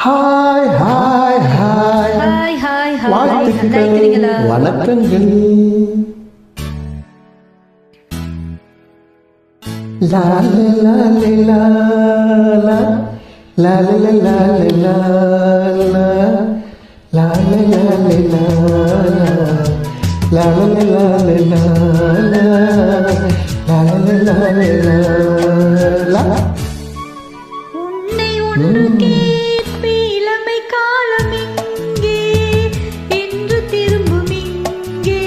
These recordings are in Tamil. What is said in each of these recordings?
Hi hi hi hi hi hi வாழ்த்துக்கள் வணக்கங்கள். லா லா லா லா லா லா லா லா லா லா லா லா லா லா லா லா லா லா. உன்னை ஒன்று கேட்பே இளமை காலம் இங்கே என்று திரும்பும் இங்கே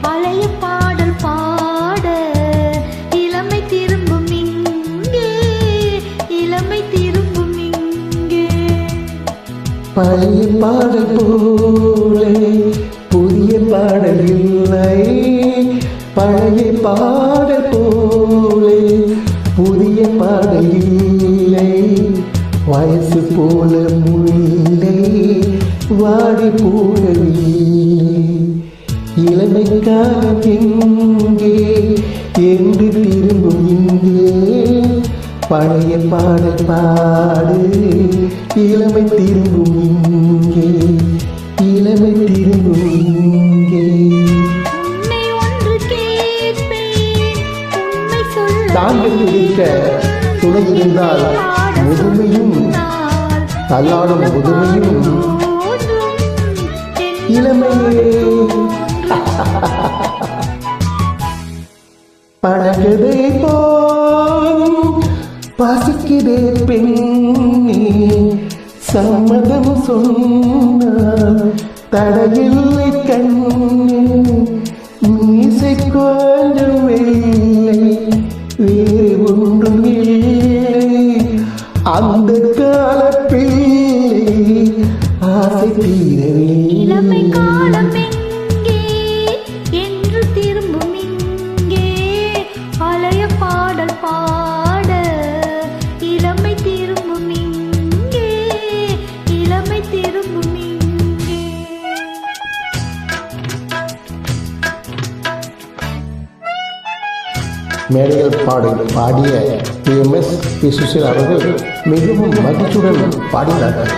பழைய பாடல் பாட இளமை திரும்பும் இங்கே இளமை திரும்பும் இங்கே. பழைய பாடல் போலே புதிய பாடல் இல்லை, பழைய பாடல் போலே புதிய பாடல் இல்லை, வயசு போல முல்லை வாடி போகவில்லை. இளமை காலம் எங்கே என்று திரும்பும் இங்கே பழைய பாடல் பாடு இளமை திரும்பும் இங்கே இளமை திரும்பும் இங்கே. உன்னை ஒன்று கேட்பேன் உண்மை சொல்ல தாங்கள் பிடிக்க துணை இருந்தால் முதுமையும் தள்ளாடும் முதுமையும் இளமையே. பழகதை போதும் பசிக்குதே பெண்ணே, சம்மதம் சொன்னால் தடையில்லை கண்ணே, மீசை கொஞ்சம் வெள்ளை வேறு ஒன்றும் இல்லை, அந்த கால பிள்ளை ஆசை இளமை தீரவில்லை. காலம் எங்கே என்று திரும்பும் இங்கே பழைய பாடல் பாட இளமை திரும்பும் இங்கே இளமை திரும்பும் இங்கே. மேடைகள் பாடிய PMS பி. சுசீலா அவர்கள் மிகவும் மகிழ்ச்சியுடன் பாடினார்கள்.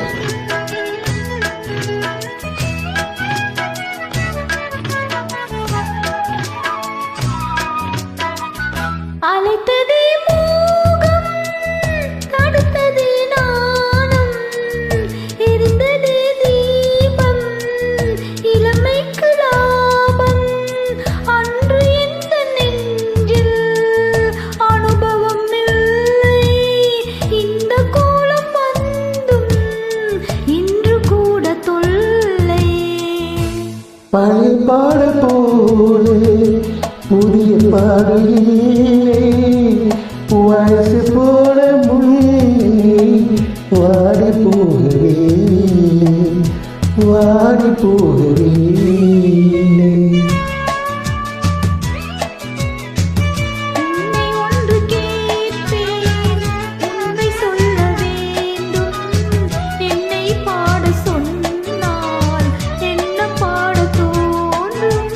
அழைத்ததே மோகம் தடுத்ததே நாணம் இருந்ததே தீபம் இளமைக்கு லாபம் அன்று எந்த நெஞ்சில் அனுபவம் இல்லை இந்த கோலம் வந்தும் இன்று கூட தொல்லை. பழைய பாடல் போலே புதிய பாடல் இல்லை, வயசு போல முல்லை வாடி போகவில்லை வாடி போகவில்லை. உன்னை ஒன்று கேட்பேன் உண்மை சொல்ல வேண்டும் என்னை பாட சொன்னால் என்ன பாட தோன்றும்.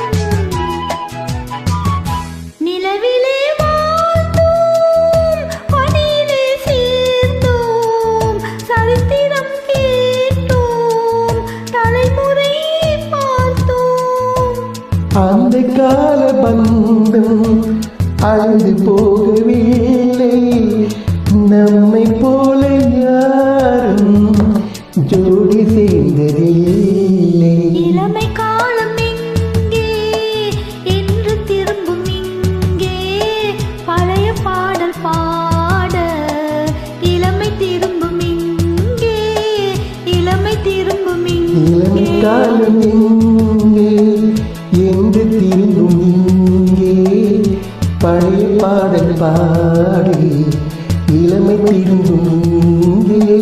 நிலவிலே வாழ்ந்தோம் பனியிலே சேர்ந்தோம் சரித்திரம் கேட்டோம் தலைமுறை பார்த்தோம். அந்த கால பந்தம் அழிந்து போகவில்லை, நம்மை போல யாரும் ஜோடி சேர்ந்ததில்லை. இளமை காலம் எங்கே என்று திரும்பும் இங்கே பழைய பாடல் பாட இளமை திரும்பும் இங்கே இளமை திரும்பும் இளமை இங்கே. காலம் எங்கே என்று திரும்பும் இங்கே பழைய பாடல் பாடி இளமை திரும்பும் இங்கே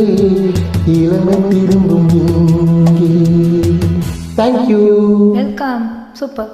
இளமை திரும்பும் இங்கே. தேங்க்யூ. Welcome super.